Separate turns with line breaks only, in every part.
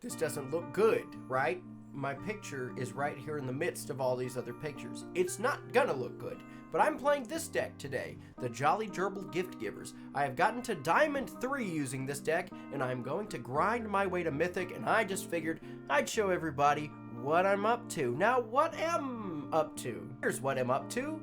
This doesn't look good, right? My picture is right here in the midst of all these other pictures. It's not gonna look good, but I'm playing this deck today, the Jolly Gerbil Gift Givers. I have gotten to Diamond 3 using this deck, and I'm going to grind my way to Mythic, and I just figured I'd show everybody what I'm up to. Now, what am up to? Here's what I'm up to.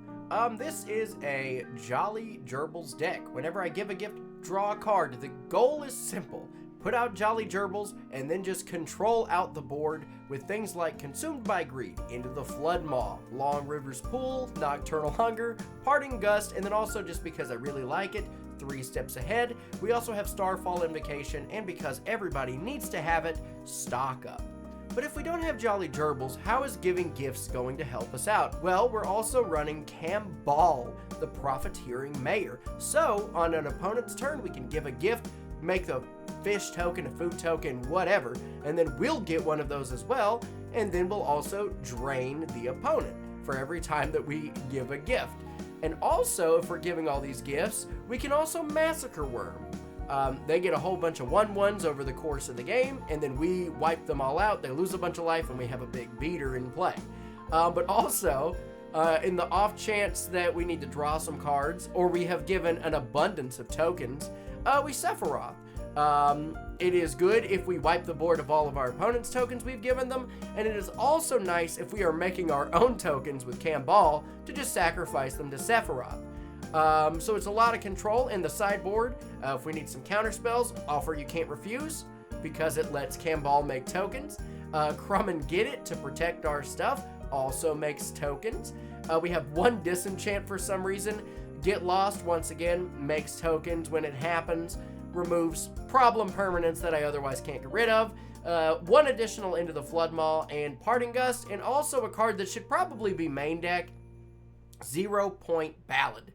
This is a Jolly Gerbils deck. Whenever I give a gift, draw a card. The goal is simple. Put out Jolly Gerbils, and then just control out the board with things like Consumed by Greed, Into the Flood Maw, Long River's Pool, Nocturnal Hunger, Parting Gust, and then also just because I really like it, 3 Steps Ahead. We also have Starfall Invocation, and because everybody needs to have it, Stock Up. But if we don't have Jolly Gerbils, how is giving gifts going to help us out? Well, we're also running Camball, the Profiteering Mayor. So, on an opponent's turn, we can give a gift, make the fish token, a food token, whatever, and then we'll get one of those as well, and then we'll also drain the opponent for every time that we give a gift. And also, if we're giving all these gifts, we can also Massacre Worm. They get a whole bunch of 1/1s over the course of the game, and then we wipe them all out, they lose a bunch of life, and we have a big beater in play. But also, in the off chance that we need to draw some cards, or we have given an abundance of tokens, we Sephiroth. It is good if we wipe the board of all of our opponent's tokens we've given them, and it is also nice if we are making our own tokens with Camball to just sacrifice them to Sephiroth. So it's a lot of control in the sideboard. If we need some counter spells, Offer You Can't Refuse, because it lets Camball make tokens. Crumb and Get It to protect our stuff, also makes tokens. We have 1 Disenchant for some reason. Get Lost, once again, makes tokens when it happens. Removes problem permanents that I otherwise can't get rid of. 1 additional Into the Flood Maw and Parting Gust, and also a card that should probably be main deck, 0 Point Ballad.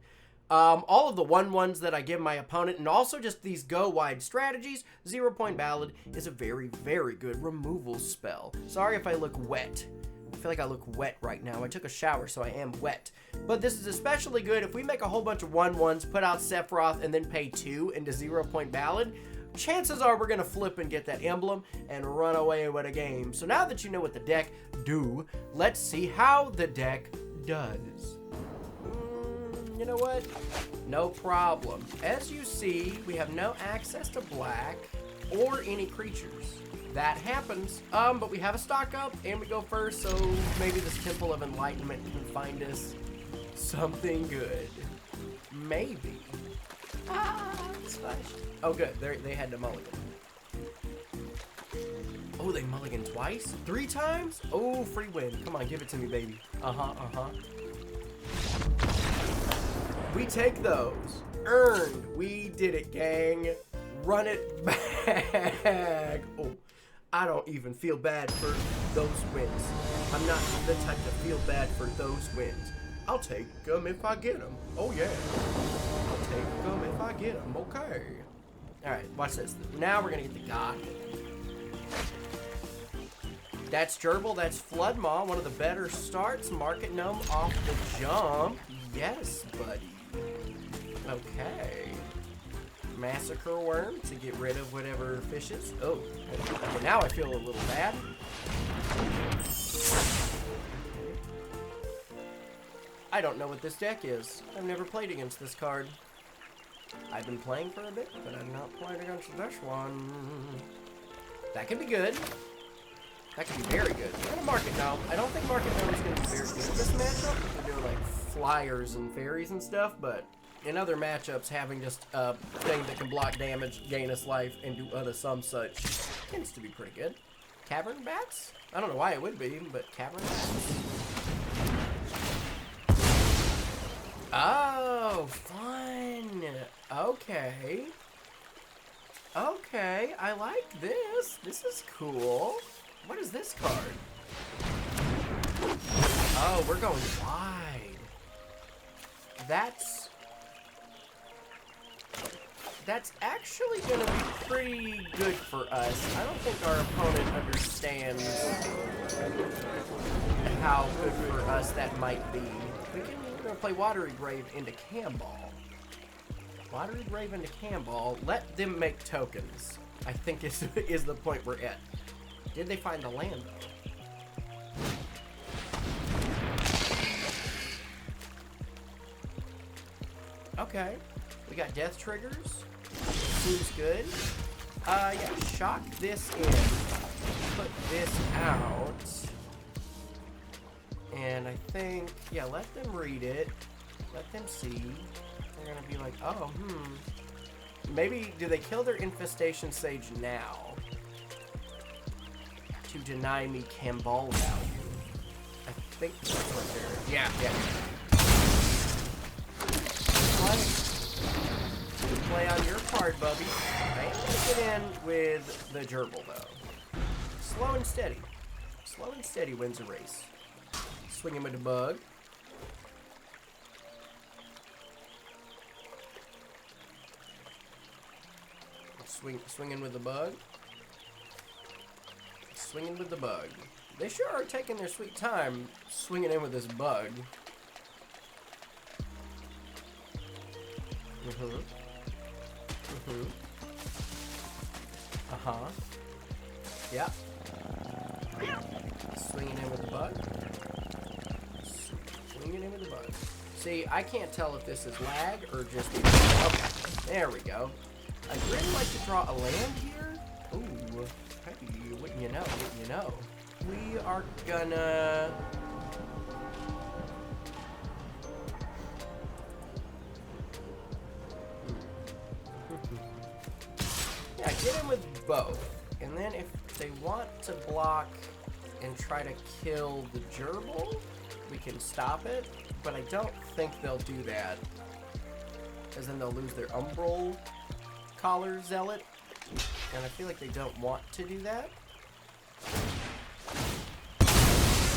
All of the 1/1s that I give my opponent, and also just these go wide strategies, 0 Point Ballad is a very, very good removal spell. Sorry if I look wet. I feel like I look wet right now. I took a shower, so I am wet. But this is especially good if we make a whole bunch of 1/1s, put out Sephiroth, and then pay 2 into 0 Point Ballad. Chances are we're going to flip and get that emblem and run away with a game. So now that you know what the deck do, let's see how the deck does. You know what? No problem. As you see, we have no access to black or any creatures. That happens, but we have a stock up, and we go first, so maybe this Temple of Enlightenment can find us something good. Maybe. It's fine. Oh, good. They had to mulligan. Oh, they mulligan twice? 3 times? Oh, free win. Come on, give it to me, baby. We take those. Earned. We did it, gang. Run it back. Oh, I don't even feel bad for those wins. I'm not the type to feel bad for those wins. I'll take them if I get them. Oh, yeah. I'll take them if I get them. Okay. All right, watch this. Now we're going to get the God. That's Gerbil. That's Flood Maw. One of the better starts. Market Gnome off the jump. Yes, buddy. Okay. Massacre Worm to get rid of whatever fishes. Oh, okay, now I feel a little bad. I don't know what this deck is. I've never played against this card. I've been playing for a bit, but I'm not playing against this one. That could be good. That could be very good. I'm gonna Market Gnome. I don't think Market Gnome is gonna be very good in this matchup. They're doing like flyers and fairies and stuff, but in other matchups, having just a thing that can block damage, gain us life, and do other some such tends to be pretty good. Cavern Bats? I don't know why it would be, but Cavern Bats. Oh, fun. Okay. Okay, I like this. This is cool. What is this card? Oh, we're going wide. That's actually going to be pretty good for us. I don't think our opponent understands how good for us that might be. We're going to play Watery Grave into Camball. Watery Grave into Camball. Let them make tokens, I think is the point we're at. Did they find the land, though? Okay. We got death triggers. Seems good. Yeah, shock this in. Put this out. And I think, yeah, let them read it. Let them see. They're gonna be like, oh, Maybe, do they kill their infestation sage now? To deny me Camball value. I think that's what they're... Yeah. Good play on your part, Bubby. I am gonna get in with the gerbil, though. Slow and steady. Slow and steady wins a race. Swing him with the bug. Swinging with the bug. Swinging with the bug. They sure are taking their sweet time swinging in with this bug. Yep. Swinging in with the bug. Swinging in with the bug. See, I can't tell if this is lag or just... Okay, there we go. I'd really like to draw a land here. Ooh, hey, wouldn't you know, We are gonna... Yeah, get in with both. And then if they want to block and try to kill the gerbil, we can stop it. But I don't think they'll do that. Because then they'll lose their umbral collar zealot. And I feel like they don't want to do that.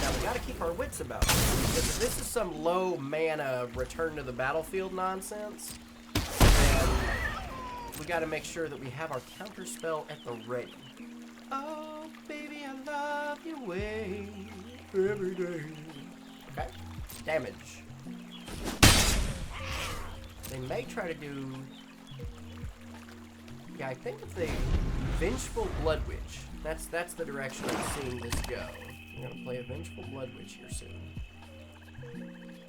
Now we gotta keep our wits about this. Because if this is some low mana return to the battlefield nonsense, then we gotta make sure that we have our counter spell at the ready. Oh, baby, I love your way every day. Okay, damage. They may try to do... Yeah, I think if they... Vengeful Blood Witch. That's the direction I'm seeing this go. I'm gonna play a Vengeful Blood Witch here soon.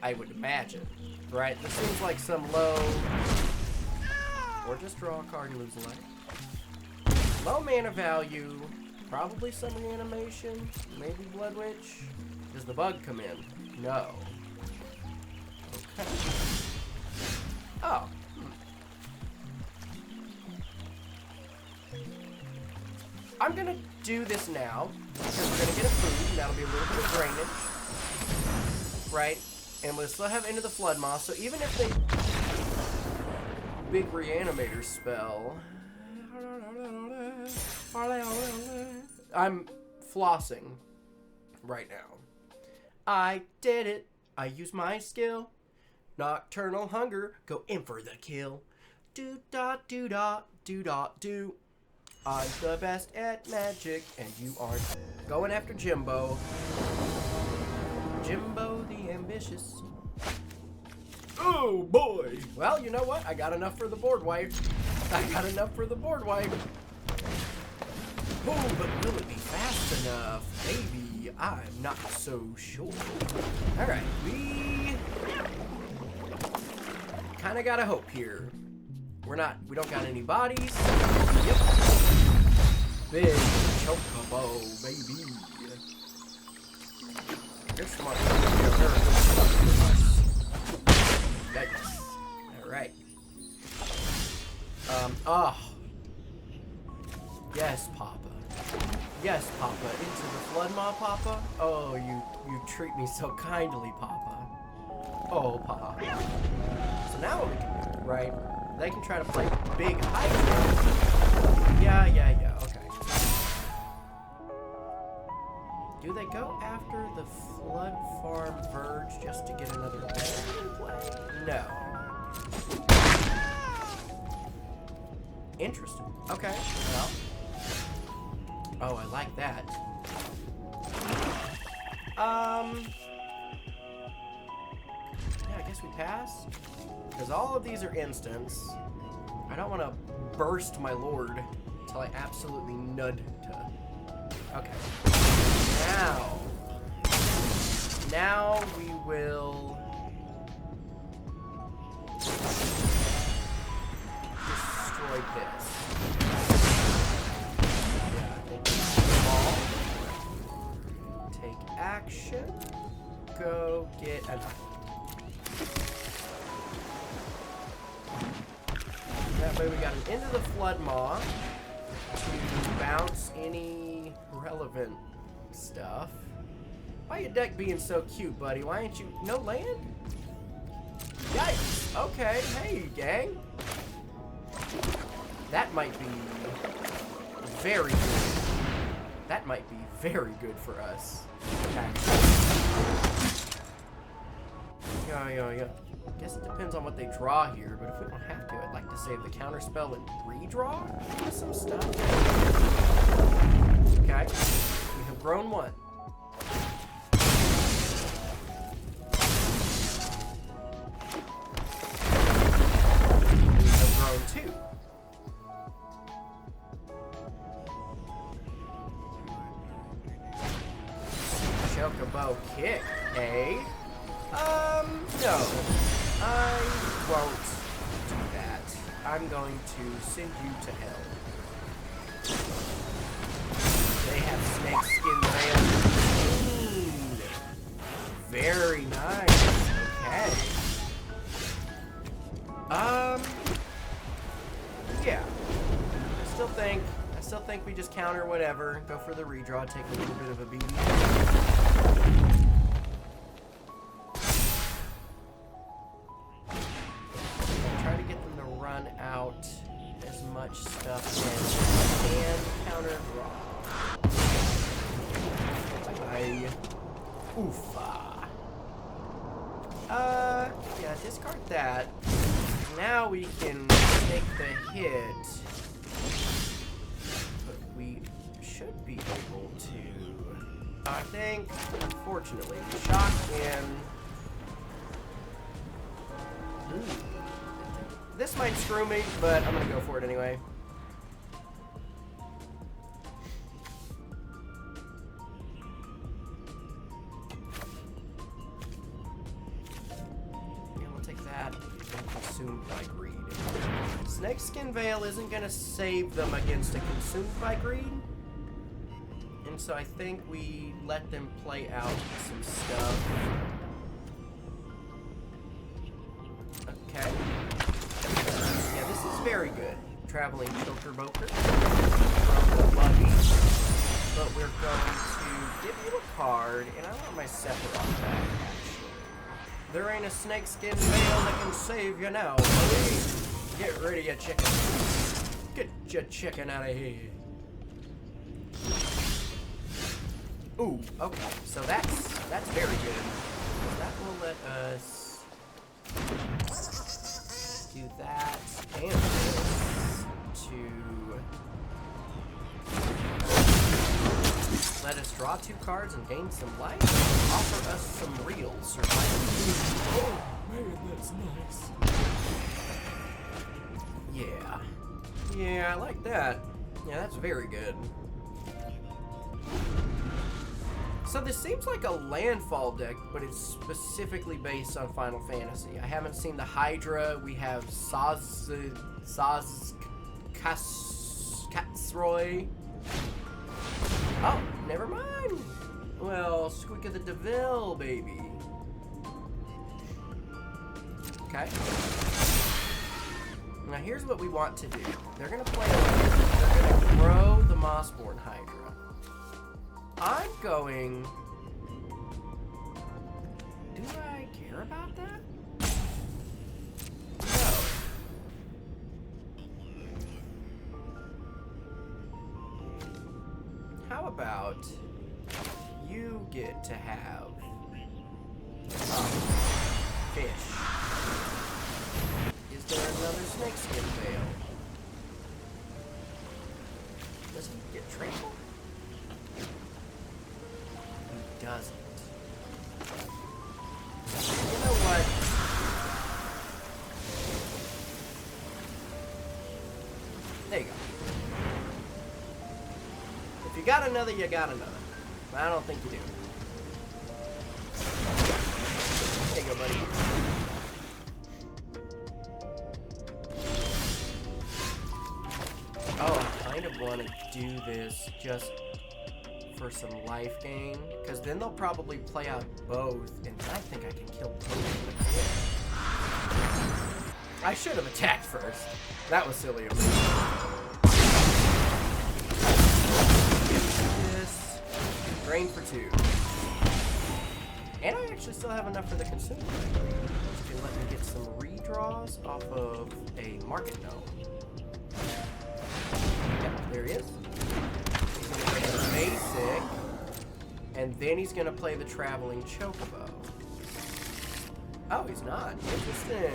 I would imagine. Right? This seems like some low... Or just draw a card and lose a life. Low mana value. Probably some reanimation. Maybe Blood Witch. Does the bug come in? No. Okay. Oh. I'm gonna do this now, because we're gonna get a food, and that'll be a little bit of drainage. Right? And we'll still have Into the Flood Moss, so even if they... Big Reanimator spell... I'm flossing right now. I did it. I used my skill. Nocturnal Hunger, go in for the kill. Do-dot-do-dot-do-dot-do. I'm the best at magic, and you aren't. Going after Jimbo. Jimbo the ambitious. Oh, boy. Well, you know what? I got enough for the board wipe. Oh, but will it be fast enough? Maybe. I'm not so sure. Alright, we kind of got a hope here. We don't got any bodies. Yep. Big chocobo, baby. You're smart. Yikes. Alright. Yes, Papa. Yes, Papa. Into the Flood Maw, Papa. Oh, you treat me so kindly, Papa. Oh, Papa. So now what we can do, right? They can try to play big Hydra. Yeah, okay. Do they go after the Flood Farm Verge just to get another better play? No. Interesting. Okay, well. Oh, I like that. Yeah, I guess we pass. Because all of these are instants. I don't want to burst my lord until I absolutely nud to. Okay. Now we will destroy this. Yeah, I think ball. Take action. Go get an. That way we got an Into the Flood Maw to bounce any relevant stuff. Why your deck being so cute, buddy? Why ain't you... No land? Yikes. Okay. Hey, gang. That might be very good. That might be very good for us. Yeah. Guess it depends on what they draw here, but if we don't have to, I'd like to save the counter spell and redraw some stuff. Okay. We have grown one. We have grown two. Chocobo kick, eh? No. I won't do that. I'm going to send you to hell. They have snakeskin veil. Very nice. Okay. Yeah. I still think we just counter whatever, go for the redraw, take a little bit of a beating. Out as much stuff as we can. Counter draw. Bye. Oofa. Yeah, discard that. Now we can take the hit. But we should be able to. I think, unfortunately, shock in. This might screw me, but I'm gonna go for it anyway. Yeah, we'll take that. Consumed by greed. Snakeskin Veil isn't gonna save them against a consumed by greed. And so I think we let them play out some stuff. Okay. Yeah, this is very good. Traveling Choker Boker from the buggy. But we're going to give you a card, and I want my Sephiroth back, actually. There ain't a snakeskin veil that can save you now, buddy. Get rid of your chicken. Get your chicken out of here. Ooh, okay. So that's very good. That will let us do that and this to let us draw 2 cards and gain some life. Offer us some real survival. Oh man, that's nice. Yeah, I like that. Yeah, that's very good. So this seems like a landfall deck, but it's specifically based on Final Fantasy. I haven't seen the Hydra. We have Katsroy. Oh, never mind. Well, Squeak of the DeVille, baby. Okay. Now here's what we want to do. They're gonna play. They're gonna grow the Mossborn Hydra. I'm going... Do I care about that? No. How about you get to have fish? Is there another snakeskin veil? Does he get trampled? Doesn't. You know what? There you go. If you got another, you got another. I don't think you do. There you go, buddy. Oh, I kind of want to do this just for some life gain, because then they'll probably play out both, and I think I can kill both of them. I should have attacked first. That was silly of me. This drain for 2. And I actually still have enough for the consumer. Which can let me get some redraws off of a market gnome. Yep, there he is. He's gonna play the basic, and then he's gonna play the traveling chocobo. Oh, he's not. Interesting.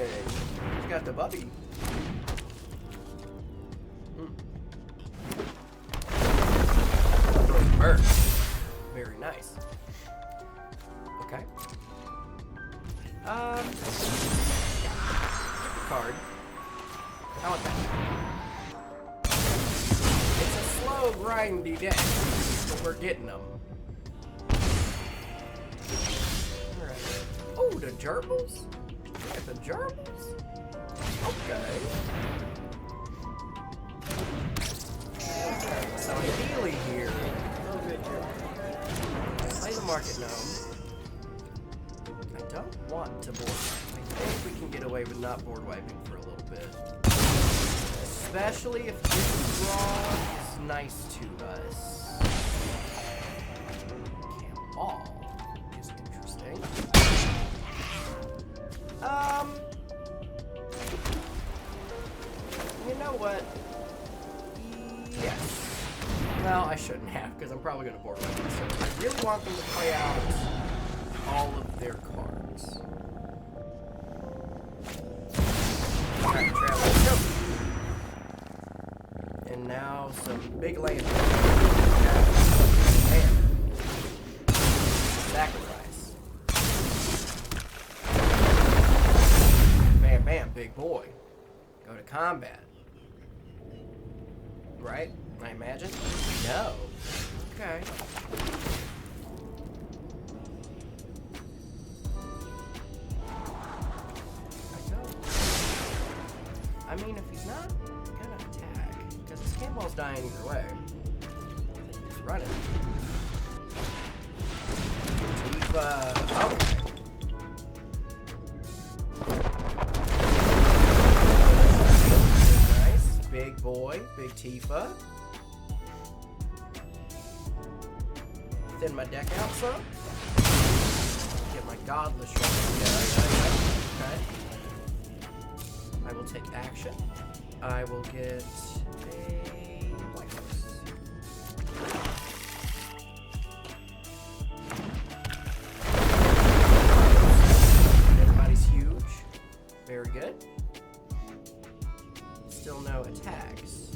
He's got the bubby. Bird. Very nice. Okay. Card. I want that. It's a slow, grindy deck, but we're getting them. Alright. Oh, the gerbils? Look at the gerbils? Okay. So ideally here, play the market gnome. I don't want to board. I think we can get away with not board wiping for a little bit. Especially if this draw is nice to us. Ball is interesting. You know what? Yes. Well, I shouldn't have, because I'm probably going to board wipe this. So I really want them to play out all of their cards. Alright, travel. And now some big land. Bam. Sacrifice. Bam, bam, big boy. Go to combat. Right? I imagine? No. Okay. I mean, if he's not gonna attack, because his cannonball's dying either way. He's running. Okay. Nice. Big boy. Big Tifa. Thin my deck out some. Get my godless shot. Yeah. Okay. I will take action. I will get a White Horse. Everybody's huge. Very good. Still no attacks.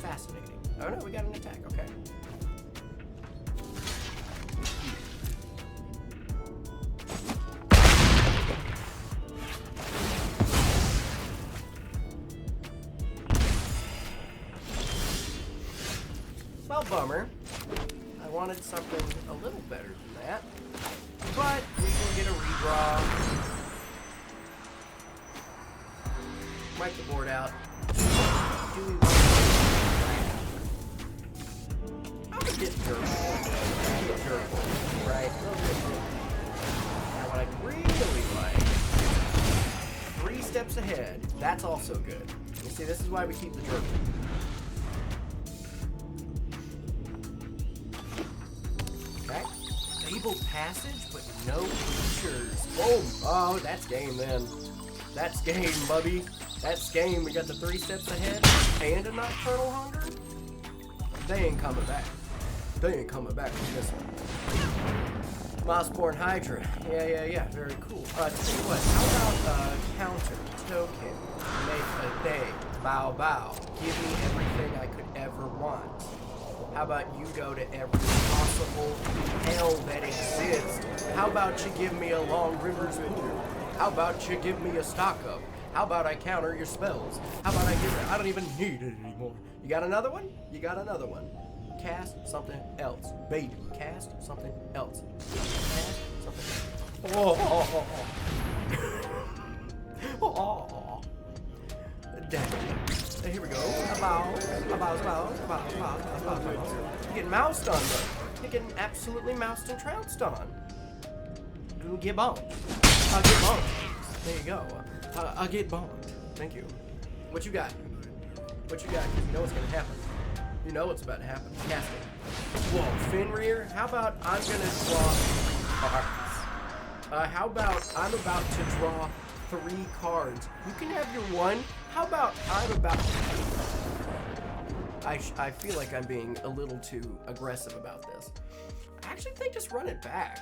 Fascinating. Oh no, we got an attack. Okay. Well, bummer. I wanted something a little better than that. But we will get a redraw. Wipe the board out. Do we want I'm gonna get Gerbil. Right? Now what I'd really like, 3 steps ahead. That's also good. You see, this is why we keep the Gerbil. Passage, but no creatures. Boom! Oh, that's game then. That's game, bubby. That's game. We got the 3 steps ahead and a Nocturnal Hunger. They ain't coming back. They ain't coming back with this one. Mossborn Hydra. Yeah. Very cool. Tell you what, how about counter, token, make a day, bow. Give me everything I could ever want. How about you go to every possible hell that exists? How about you give me a Long River's Pool? How about you give me a stock up? How about I counter your spells? How about I don't even need it anymore. You got another one? You got another one. Cast something else. Baby, cast something else. Cast something else. Oh. Dang. Here we go. About. You're getting moused on, though. You're getting absolutely moused and trounced on. Get boned. I'll get boned. There you go. I'll get boned. Thank you. What you got? What you got? You know what's gonna happen. You know what's about to happen. Casting. Whoa, Fenrir. How about I'm gonna draw cards? How about I'm about to draw 3 cards? You can have your one. How about I'm about to... I feel like I'm being a little too aggressive about this. I actually think just run it back.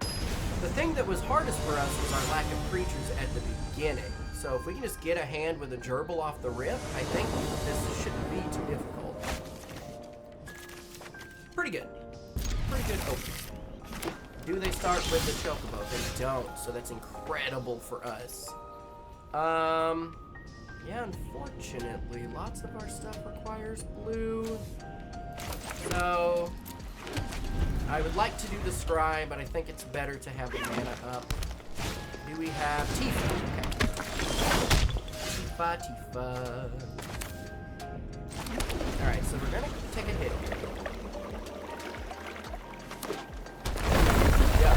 The thing that was hardest for us was our lack of creatures at the beginning. So if we can just get a hand with a gerbil off the rip, I think this shouldn't be too difficult. Pretty good. Pretty good opening. Do they start with the chocobo? They don't, so that's incredible for us. Yeah, unfortunately, lots of our stuff requires blue. So, I would like to do the scry, but I think it's better to have the mana up. Do we have Tifa? Okay. Tifa. Alright, so we're gonna take a hit here. Yeah.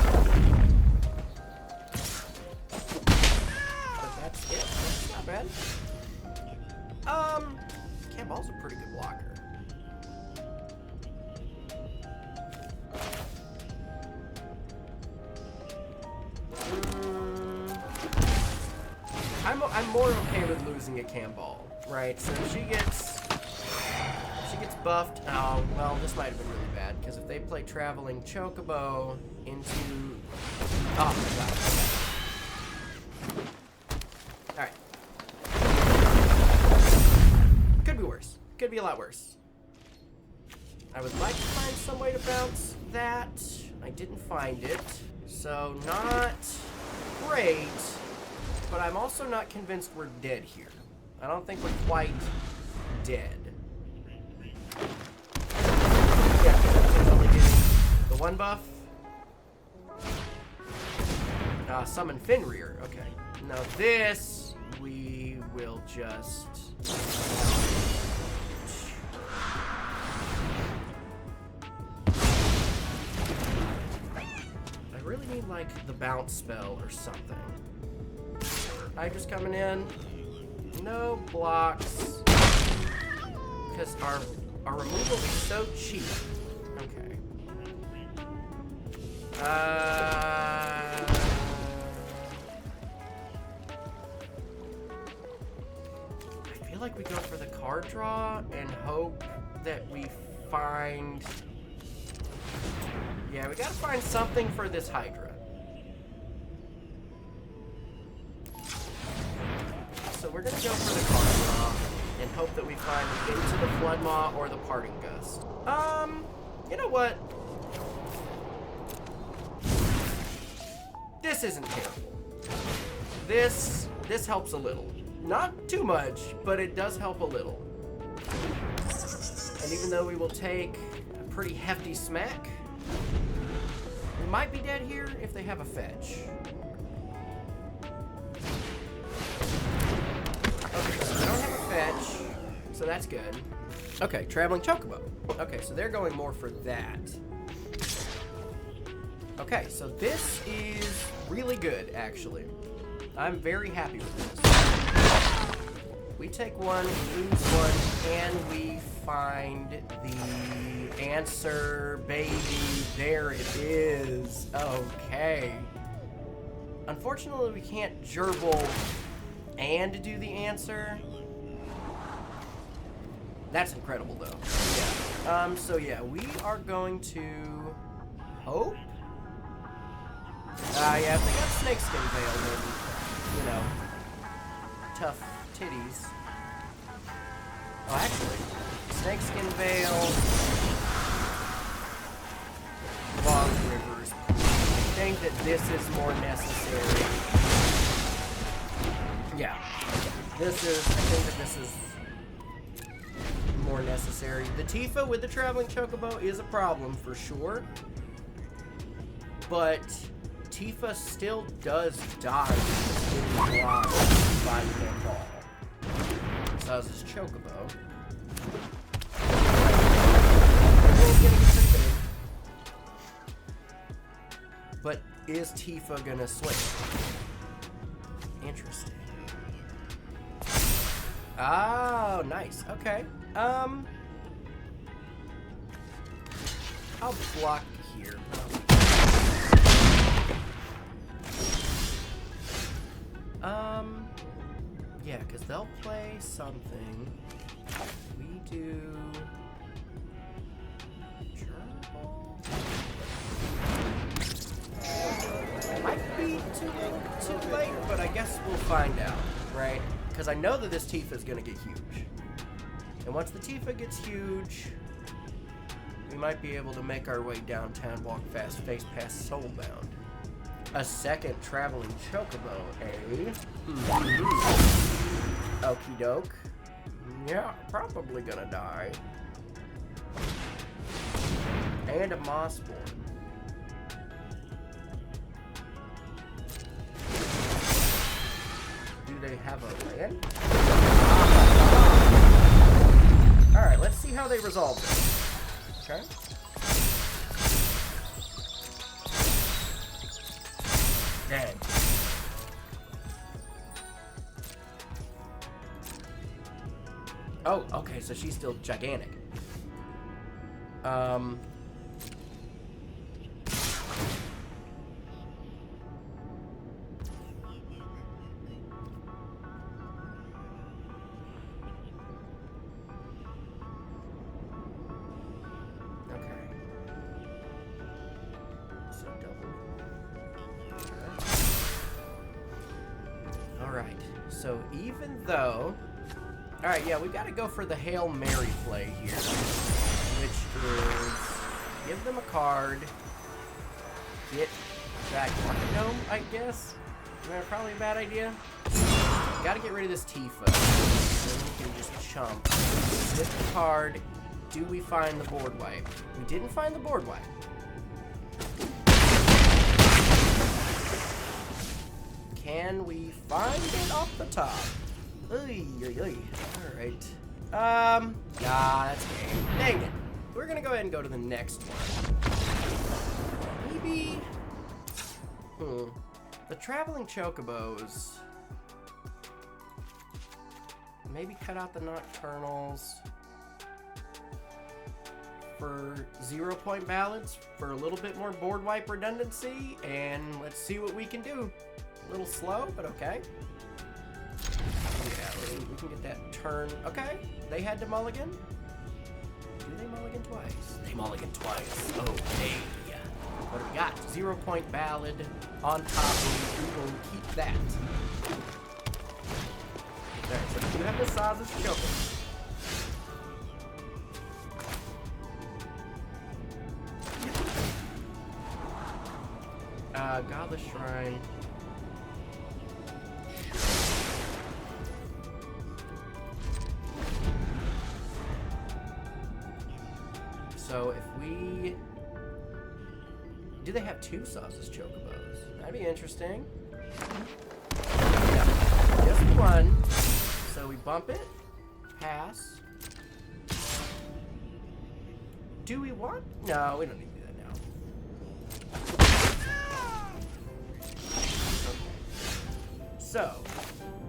But that's it. That's not bad. Camball's a pretty good blocker. I'm more okay with losing a Camball, right? So if she gets buffed. Oh, well, this might have been really bad because if they play Traveling Chocobo into, oh my god. All right. Could be worse. Could be a lot worse. I would like to find some way to bounce that. I didn't find it. So not great, but I'm also not convinced we're dead here. I don't think we're quite dead. Yeah, it's only getting the 1 buff. Summon Fenrir. Okay. Now this, we will just... I really need, like, the bounce spell or something. Hydra's coming in. No blocks. Because our removal is so cheap. Okay. I feel like we go for the card draw and hope that we find... Yeah, we gotta find something for this Hydra. So we're gonna go for the card draw and hope that we find Into the Floodmaw or the Parting Gust. You know what? This isn't terrible. This helps a little. Not too much, but it does help a little. And even though we will take a pretty hefty smack, we might be dead here if they have a fetch. Okay, so they don't have a fetch, so that's good. Okay, Traveling Chocobo. Okay, so they're going more for that. Okay, so this is really good, actually. I'm very happy with this. We take one, we lose one, and we find the answer, baby. There it is. Okay. Unfortunately, we can't gerbil and do the answer. That's incredible, though. Yeah. So yeah, we are going to hope. Yeah, if they got snakeskin veil, then, you know, tough titties. Oh, actually, snakeskin veil, long rivers. I think that this is more necessary. Yeah, I think that this is more more necessary. The Tifa with the traveling chocobo is a problem for sure, but Tifa still does die in block by Ball. So how's his chocobo? But is Tifa gonna switch? Interesting. Oh, nice. Okay. I'll block here. Yeah, because they'll play something. We do... Gerbil? Might be too late, but I guess we'll find out, right? Because I know that this Tifa is going to get huge. And once the Tifa gets huge, we might be able to make our way downtown, walk fast, face past Soulbound. A second traveling chocobo, eh? Okie doke. Yeah, probably gonna die. And a Mossborn. Do they have a land? Alright, let's see how they resolve this. Okay. Dang. Oh, okay, so she's still gigantic. So even though... Alright, yeah, we gotta go for the Hail Mary play here. Which is... Give them a card. Get back Rocket Dome, I guess? Probably a bad idea. Gotta get rid of this Tifa. Then we can just chump. Get the card. Do we find the board wipe? We didn't find the board wipe. Can we find it off the top? Oy, oy, oy. Alright. That's game. Dang it. We're gonna go ahead and go to the next one. Maybe... The traveling chocobos. Maybe cut out the nocturnals. For 0-point ballads. For a little bit more board wipe redundancy. And let's see what we can do. A little slow, but okay. Yeah, we can get that turn. Okay, they had to mulligan. Do they mulligan twice? They mulligan twice. Okay. What do we got? 0-point ballad on top. We will keep that. Alright, so we do have the Saz's Choker. Godless Shrine. So if we... Do they have two Saz's Chocobos? That'd be interesting. Yeah, just one. So we bump it. Pass. Do we want... No, we don't need to do that now. Okay. So,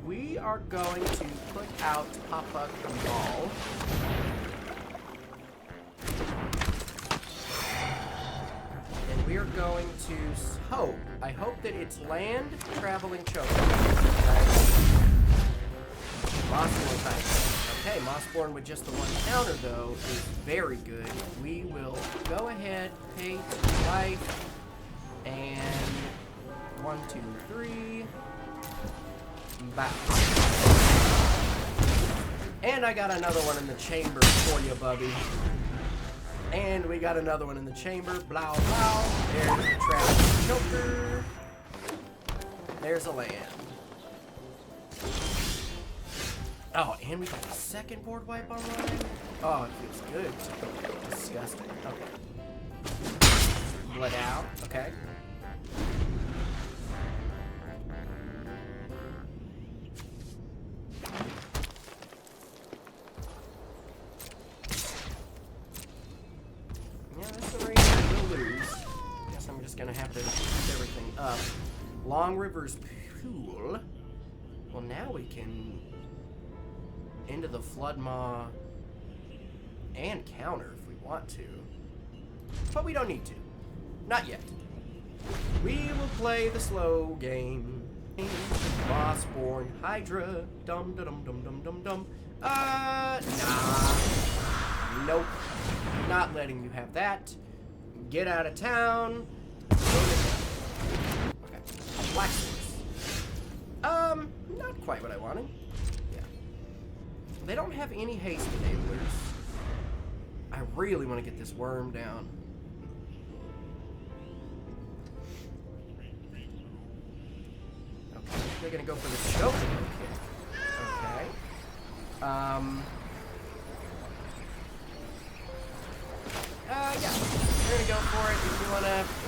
we are going to put out Papa Kamal. And we are going to hope, I hope that it's land traveling chocobo. Right? Mossborn type. Okay, Mossborn with just the one counter, though, is very good. We will go ahead, pay to life, and 1, 2, 3, bow. And I got another one in the chamber for you, Bubby. And we got another one in the chamber. Blow, blow. There's the traveling choker. There's a land. Oh, and we got a second board wipe online. Oh, it feels good. Disgusting. Okay. Blood out. Okay. Yeah, that's the range we'll lose. Guess I'm just gonna have to keep everything up. Long River's Pool. Well, now we can into the Flood Maw and counter if we want to. But we don't need to. Not yet. We will play the slow game. Mossborn Hydra. Dum dum dum dum dum dum. Nah. Nope. Not letting you have that. Get out of town. Okay. Black Swords. Not quite what I wanted. Yeah. They don't have any haste enablers. I really want to get this worm down. Okay, they're gonna go for the choking kick. Okay. Yeah. We're gonna go for it. If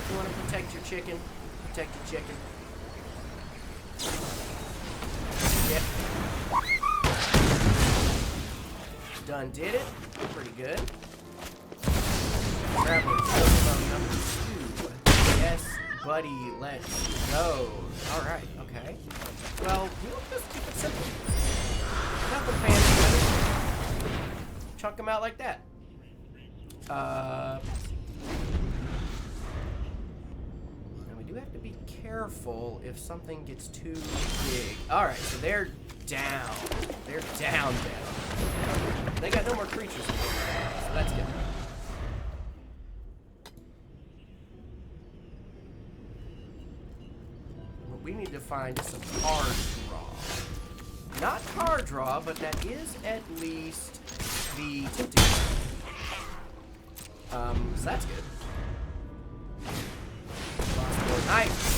you wanna protect your chicken, protect your chicken. Yep. Done did it. Pretty good. Traveling Pokemon number 2. Yes, buddy, let's go. Alright, okay. Well, we'll just keep it simple. Nothing fancy. Chunk them out like that. Now we do have to be careful if something gets too big. Alright, so they're down. They're down. They got no more creatures, so that's good. What we need to find is some card draw. Not card draw, but that is at least the tempting. So that's good. Lost more knife.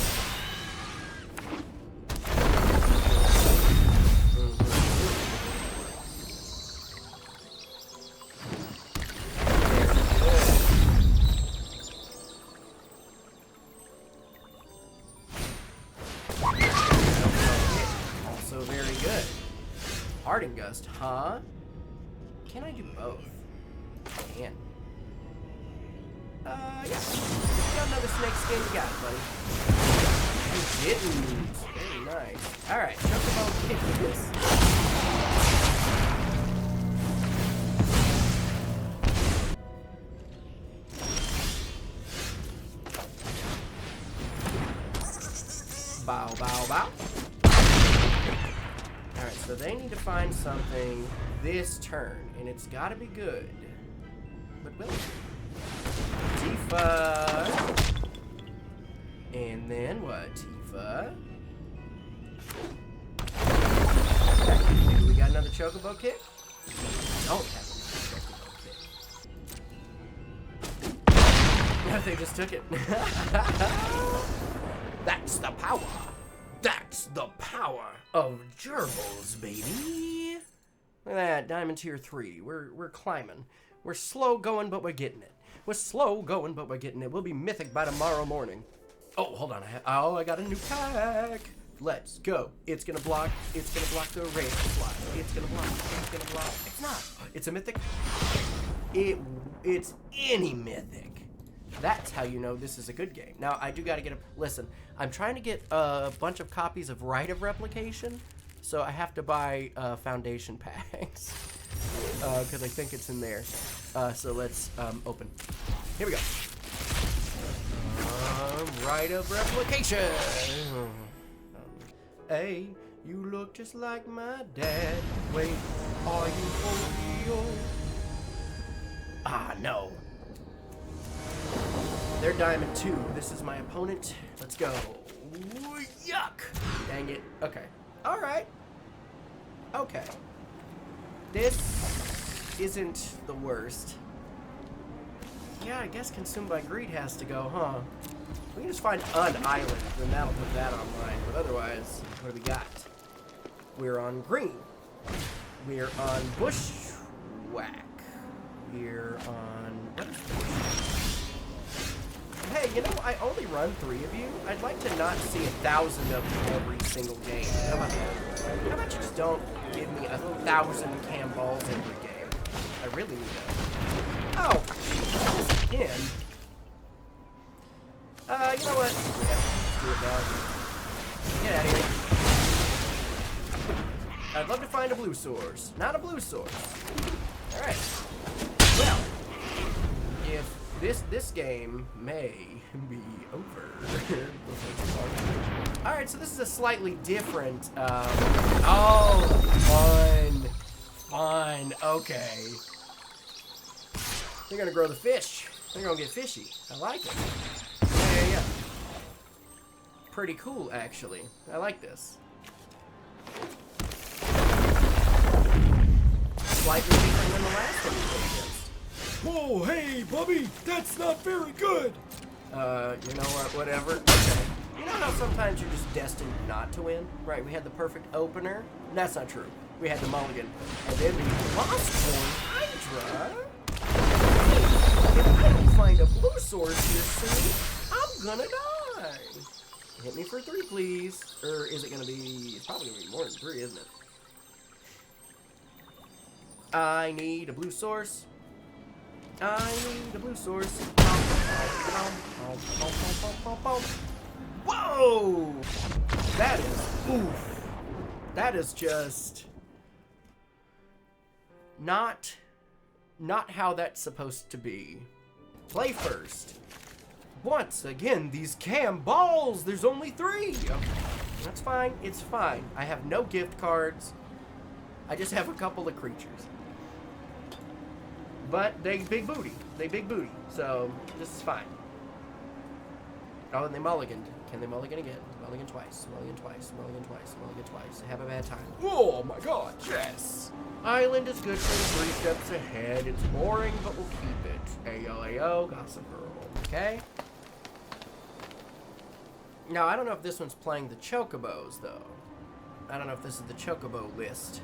Also very good. Parting Gust, huh? Can I do both? I can. Yeah. If you got another snake skin, you got it, buddy. You didn't. Very nice. Alright, Chocobo kick this. Bow, bow, bow. Alright, so they need to find something this turn, and it's gotta be good. But will it? Tifa. And then what? Tifa. Maybe we got another Chocobo kick? We don't have another Chocobo kick. No, they just took it. That's the power. That's the power of gerbils, baby. Look at that, Diamond Tier 3. We're climbing. We're slow going, but we're getting it. We're slow going, but we're getting it. We'll be mythic by tomorrow morning. Oh, hold on. I got a new pack. Let's go. It's gonna block. It's gonna block the rain slide. It's gonna block. It's gonna block. It's not. It's a mythic. It's any mythic. That's how you know this is a good game. Now, I do got to get a... Listen, I'm trying to get a bunch of copies of Rite of Replication, so I have to buy Foundation packs, because I think it's in there. So let's open. Here we go. Rite of Replication. Hey, you look just like my dad. Wait, are you for real? Ah, no. They're Diamond 2. This is my opponent. Let's go. Ooh, yuck. Dang it. Okay. Alright. Okay. This isn't the worst. Yeah, I guess Consumed by Greed has to go, huh? We can just find an island, then that'll put that online. But otherwise, what do we got? We're on green. We're on Bushwhack. We're on... What is Bushwhack? Hey, you know, I only run 3 of you. I'd like to not see 1,000 of you every single game. How about that? How about you just don't give me 1,000 cam balls every game? I really need that. Oh, again. You know what? Yeah, let's do it now. Get out of here. I'd love to find a blue source. Not a blue source. Alright. Well, if this game may be over. Alright, so this is a slightly different, oh, fun, okay. They're gonna grow the fish. They're gonna get fishy. I like it. Yeah. Pretty cool, actually. I like this. Slightly different than the last one we played against.
Whoa, hey, Bubby, that's not very good.
You know what, whatever. Okay. You know how sometimes you're just destined not to win? Right, we had the perfect opener. That's not true. We had the mulligan. And then we lost one Hydra. If I don't find a blue source here soon, I'm gonna die. Hit me for 3, please. Or is it gonna be... It's probably gonna be more than 3, isn't it? I need a blue source. I need a blue source. Whoa! That is... Oof. That is just... Not how that's supposed to be. Play first. Once again, these cam balls. There's only 3. Okay. That's fine. It's fine. I have no gift cards. I just have a couple of creatures. But they big booty. They big booty. So this is fine. Oh, and they mulliganed. Can they mulligan again? Mulligan twice. Mulligan twice. Mulligan twice. Mulligan twice. Have a bad time.
Oh my god, yes.
Island is good for the 3 steps ahead. It's boring, but we'll keep it. Ayo, Gossip Girl. Okay? Now, I don't know if this one's playing the Chocobos, though. I don't know if this is the Chocobo list.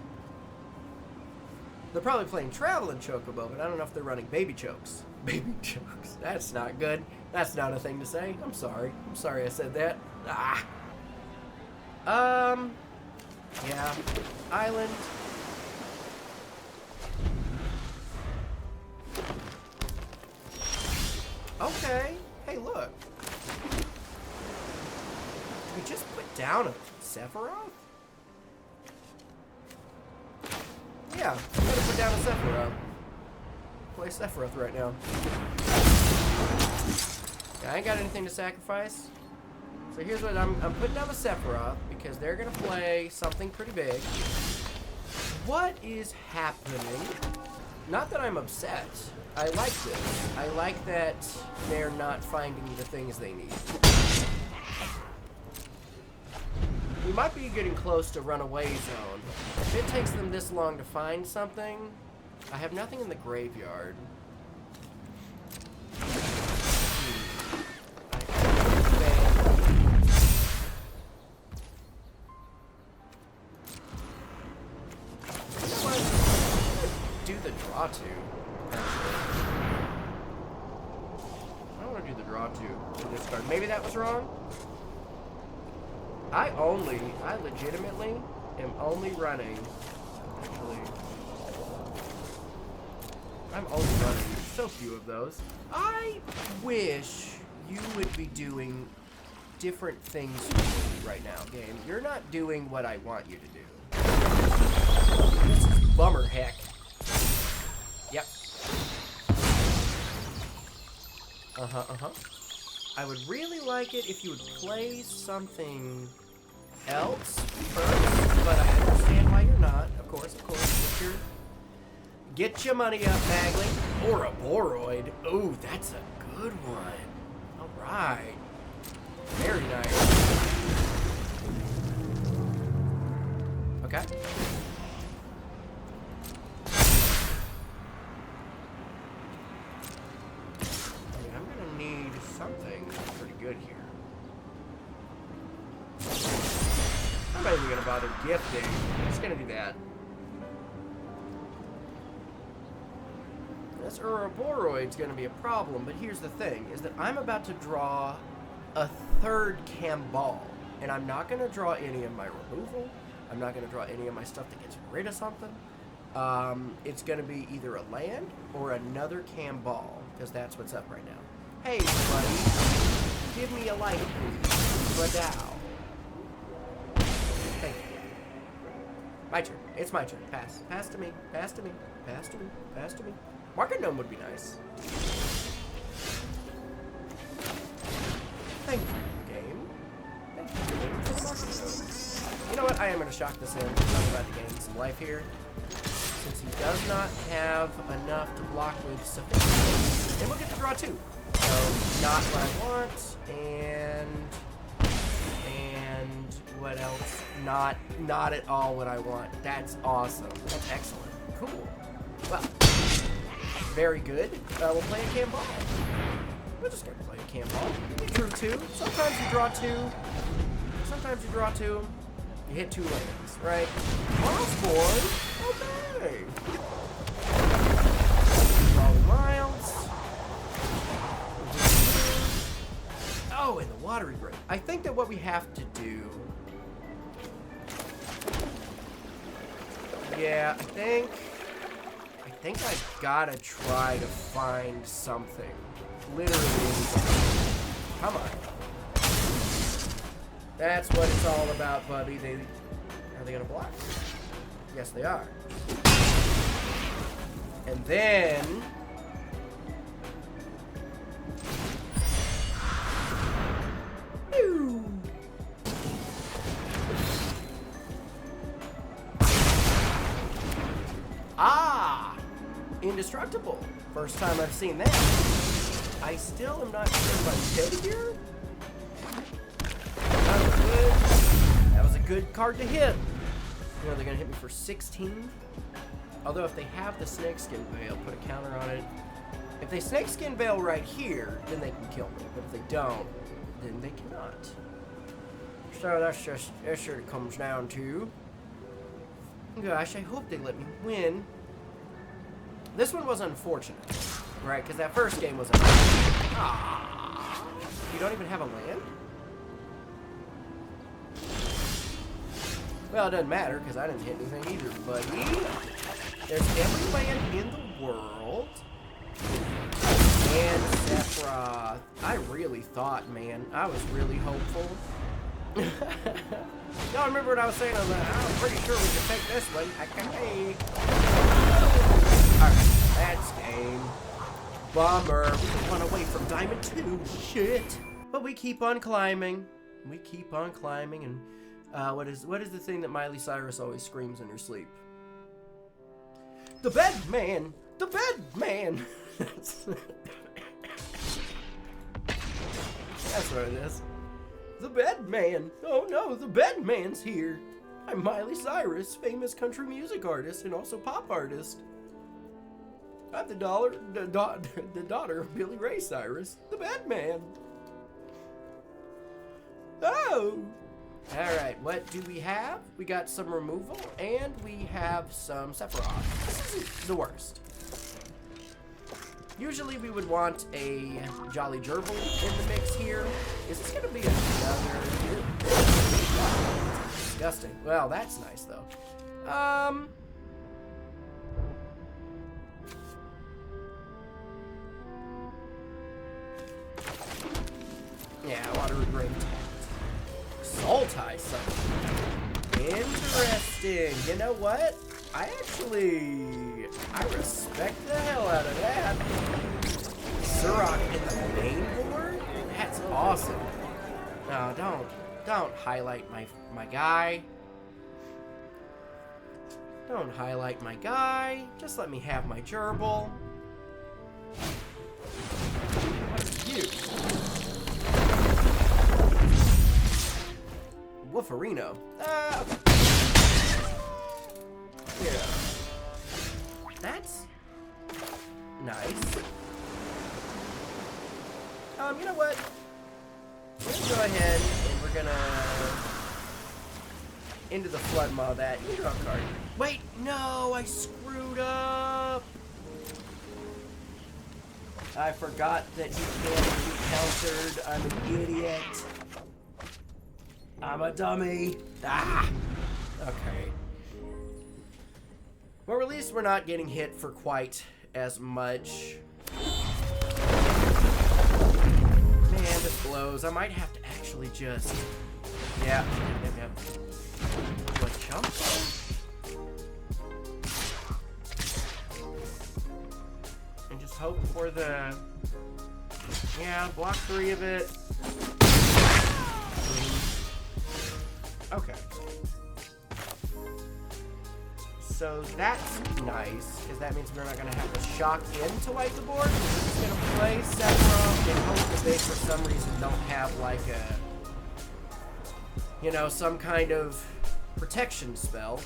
They're probably playing Traveling Chocobo, but I don't know if they're running Baby Chokes. Baby Chokes. That's not good. That's not a thing to say. I'm sorry. I'm sorry I said that. Ah. Yeah. Island. Okay. Hey, look. Did we just put down a Sephiroth? Yeah, I'm gonna put down a Sephiroth. Play Sephiroth right now. I ain't got anything to sacrifice. So here's what I'm putting down the Sephiroth because they're gonna play something pretty big. What is happening? Not that I'm upset. I like this. I like that they're not finding the things they need. We might be getting close to runaway zone. If it takes them this long to find something, I have nothing in the graveyard. Do the draw to. I don't want to do the draw to this card. Maybe that was wrong. I legitimately am only running. Actually, I'm only running so few of those. I wish you would be doing different things for me right now, game. You're not doing what I want you to do. This is bummer heck. Yep. I would really like it if you would play something else first, but I understand why you're not. Of course. Get your money up, Bagley. Or a Boroid. Ooh, that's a good one. All right. Very nice. Okay. I'm gonna need something pretty good here. I'm not even gonna bother gifting. I'm just gonna do that. this Ouroboros going to be a problem, but here's the thing, is that I'm about to draw a third Cambal, and I'm not going to draw any of my removal. I'm not going to draw any of my stuff that gets rid of something. It's going to be either a land or another Cambal, because that's what's up right now. Hey, buddy, give me a light, please. Badow. Thank you. My turn. It's my turn. Pass. Pass to me. Pass to me. Pass to me. Pass to me. Market Gnome would be nice. Thank you, game. Thank you for the Market Gnome. You know what? I am going to shock this in. I'm about to gain some life here. Since he does not have enough to block with sufficient. And we'll get to draw 2. So, not what I want. And what else? Not at all what I want. That's awesome. That's excellent. Cool. Well, very good. We'll play a Cambal. We're just gonna play a Cambal. You drew 2. Sometimes you draw 2. Sometimes you draw 2. You hit 2 lands, right? Miles, boy. Okay. Follow Miles. Oh, and the Watery Grave. I think that what we have to do. Yeah, I think I gotta try to find something. Literally. Come on. That's what it's all about, Bubby. Are they gonna block? Yes, they are. And then. Ah! Indestructible. First time I've seen that. I still am not sure if I'm dead here. That was a good card to hit. You know, they're going to hit me for 16. Although if they have the Snakeskin Veil, put a counter on it. If they Snakeskin Veil right here, then they can kill me. But if they don't, then they cannot. So that's what it comes down to. Gosh, I hope they let me win. This one was unfortunate, right? Because that first game was ah. You don't even have a land? Well, it doesn't matter, because I didn't hit anything either, buddy. There's every land in the world. And Sephiroth. I really thought, man, I was really hopeful. Y'all remember what I was saying? I was like, I'm pretty sure we can take this one. Okay. Alright, that's game. Bummer. We can run away from Diamond 2. Shit. But we keep on climbing. We keep on climbing. And what is the thing that Miley Cyrus always screams in her sleep? The bed man! The bed man! That's what it is. The Bedman! Oh no, the Bedman's here! I'm Miley Cyrus, famous country music artist and also pop artist. I'm the daughter of Billy Ray Cyrus, the Bedman. Oh! Alright, what do we have? We got some removal and we have some Sephiroth. This isn't the worst. Usually we would want a Jolly Gerbil in the mix here. Is this gonna be another? Disgusting. Well, that's nice though. Yeah, Watery Grave. Sultai something. Interesting. You know what? I respect the hell out of that. Zurok in the main board? That's awesome. No, don't highlight my guy. Don't highlight my guy. Just let me have my gerbil. What's you? Wolferino. Okay. Yeah. That's nice. You know what? We're gonna go ahead and we're gonna into the flood mob that. You draw a card. Wait, no, I screwed up. I forgot that he can't be countered. I'm an idiot. I'm a dummy. Ah! Okay. Well, at least we're not getting hit for quite as much. Man, this blows. I might have to actually just... Yeah. What, jump? And just hope for the... Yeah, block 3 of it. Okay. So that's nice, because that means we're not going to have to shock in to wipe the board. We're just going to play Sephiroth and hope that they, for some reason, don't have, like, a... You know, some kind of protection spell.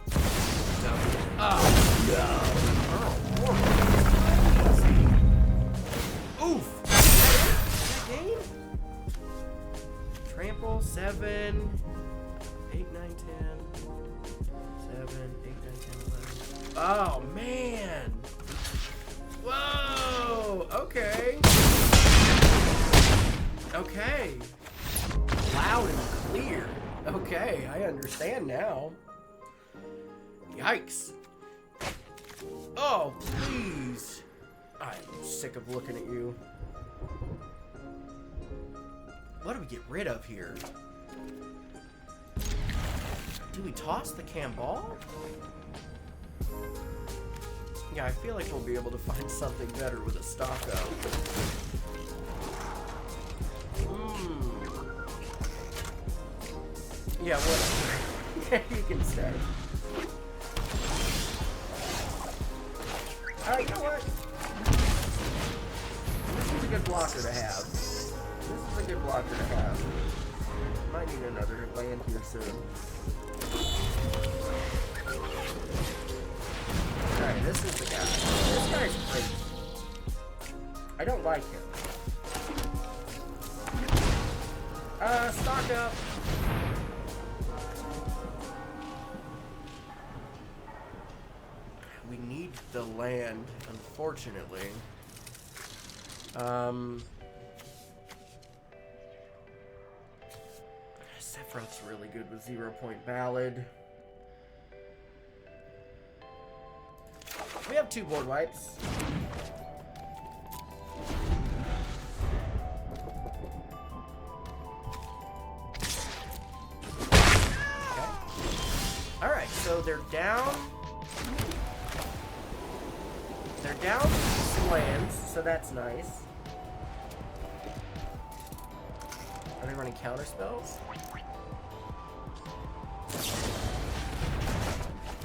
So, oh, no. Oof. Is that game? Trample, 7, 8, 9, 10. 7, 8, 9, 10, 11. Oh, man. Whoa. Okay. Okay. Loud and clear. Okay, I understand now. Yikes. Oh, please. I'm sick of looking at you. What do we get rid of here? Do we toss the cam ball? Yeah, I feel like we'll be able to find something better with a stock up. Yeah, whatever. You can stay. Alright, you know what? This is a good blocker to have. This is a good blocker to have. Might need another land here soon. Alright, this is the guy. This guy's crazy. I don't like him. Stock up. We need the land, unfortunately. Sephiroth's really good with 0-point ballad. We have 2 board wipes. Okay. Alright, so they're down. They're down some lands, so that's nice. Are they running counter spells?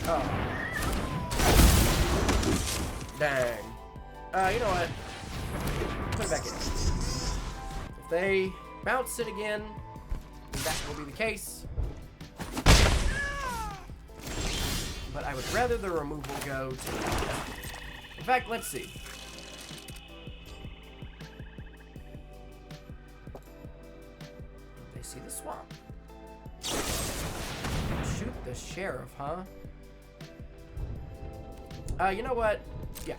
Oh. Dang. You know what? Put it back in. If they bounce it again, that will be the case. But I would rather the removal go to... In fact, let's see. They see the swamp. Shoot the sheriff, huh? You know what? Yeah.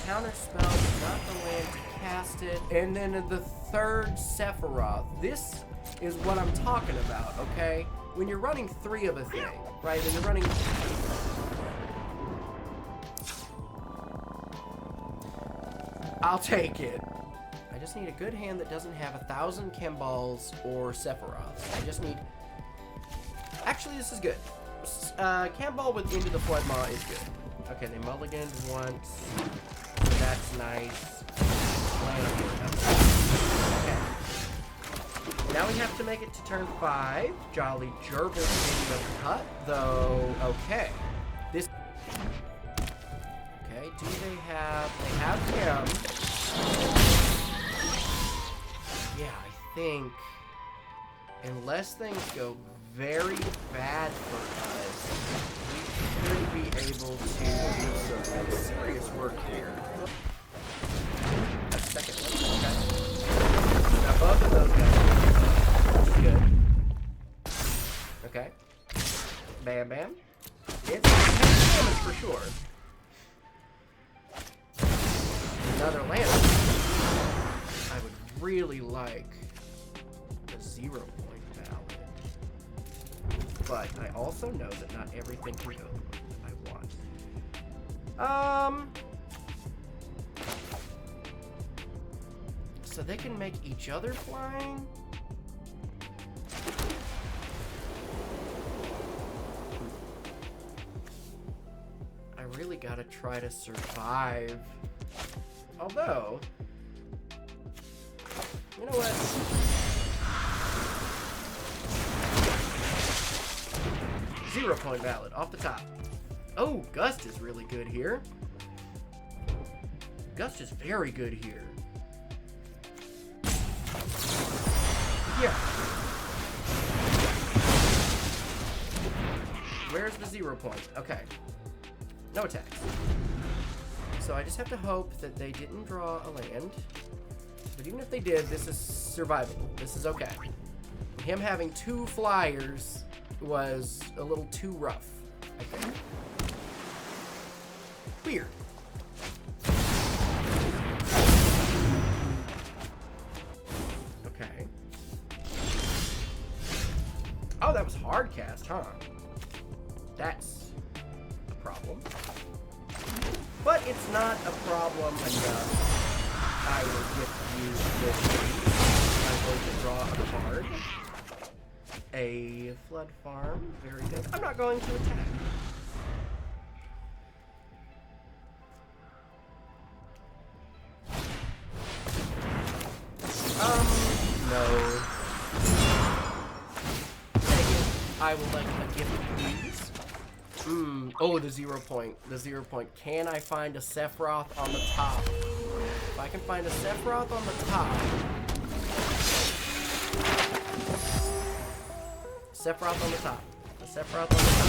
Counterspell, not the land to cast it. And then the third Sephiroth. This is what I'm talking about, okay? When you're running 3 of a thing, right? When you're running... I'll take it. I just need a good hand that doesn't have 1,000 Camballs or Sephiroths. I just need... Actually, this is good. Camball with Into the Flood Maw is good. Okay, they mulliganed once. So that's nice. Okay. Now we have to make it to turn 5. Jolly Gerbils in the cut, though. Okay. This... Okay, do they have... They have him. Yeah, I think... Unless things go very bad for us, we should be able to do some serious work here. A second one, okay. Now both of those guys. good. Okay. Bam, bam. It's damage for sure. Another lantern. I would really like a 0-point ballad. But I also know that not everything can go the way that I want. So they can make each other flying? I really gotta try to survive. Although, you know what? 0-point ballad off the top. Oh, Gust is really good here. Gust is very good here. Yeah. Where's the 0-point? Okay. No attacks. So I just have to hope that they didn't draw a land. But even if they did, this is survivable. This is okay. Him having 2 flyers was a little too rough, I think. Weird. Okay. Oh, that was hard cast, huh? That's a problem. But it's not a problem enough. I will gift you this. I'm going to draw a card. A flood farm. Very good. I'm not going to attack. No. Dang it. I will like a gift, please. Oh, the 0-point. The 0-point. Can I find a Sephiroth on the top? If I can find a Sephiroth on the top. Sephiroth on the top. A Sephiroth on the top.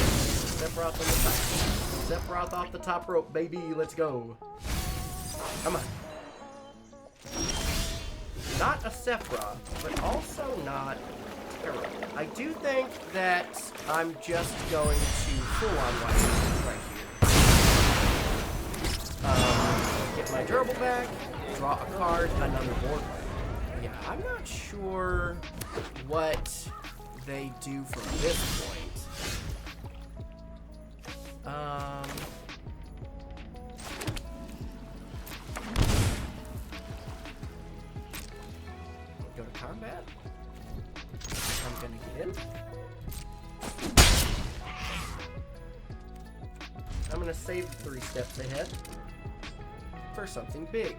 Sephiroth on the top. Sephiroth off the top rope, baby. Let's go. Come on. Not a Sephiroth, but also not terrible. I do think that I'm just going to full-on wipe right here. Get my gerbil back, draw a card, another board wipe. Yeah, I'm not sure what they do from this point. Go to combat. I'm gonna get in. I'm gonna save 3 steps ahead for something big.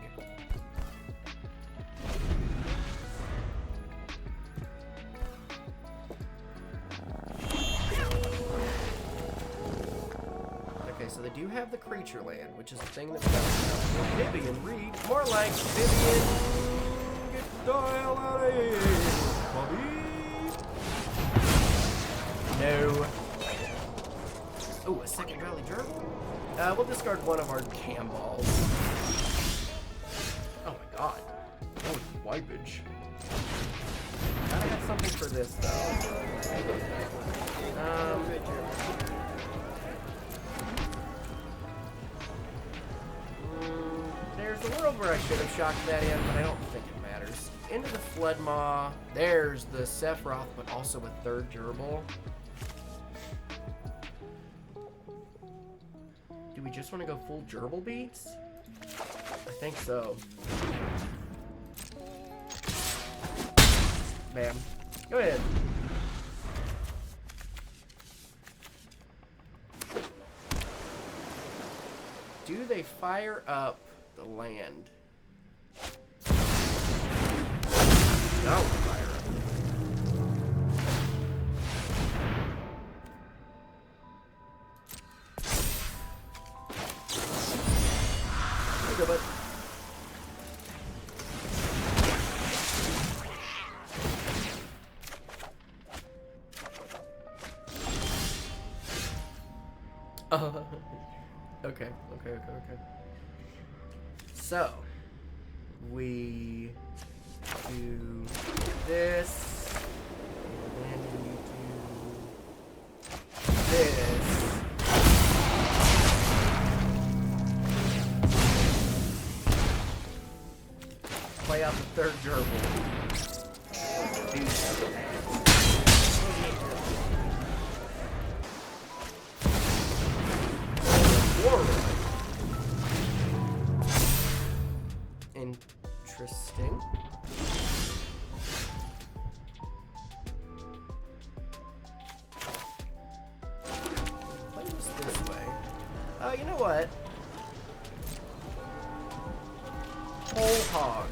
Okay, so they do have the creature land, which is the thing that we got. Vivian Reed, more like Vivian. Get the hell out of here, Bobby. No. Oh, a second Jolly Gerbil? We'll discard one of our cam balls. Oh my god. Oh, wipage. Gotta have something for this, though. There's a world where I should have shocked that in, but I don't think it matters. Into the Flood Maw. There's the Sephiroth, but also a 3rd gerbil. Do we just want to go full gerbil beats? I think so. Bam. Go ahead. Do they fire up the land? No, fire up. There you go, bud. Okay. So, we do this, this. Play out the third gerbil. Interesting. Play this way. You know what? Whole hog.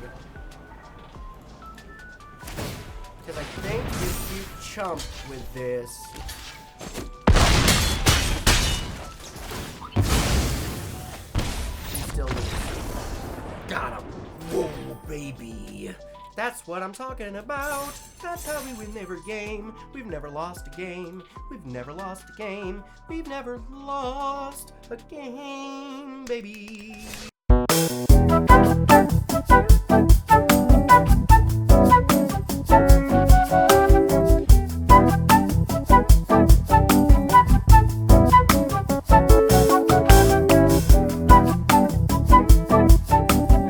Because I think if you chump with this, you still lose. Got him. Whoa, baby. That's what I'm talking about. That's how we win every game. We've never lost a game. We've never lost a game. We've never lost a game, baby.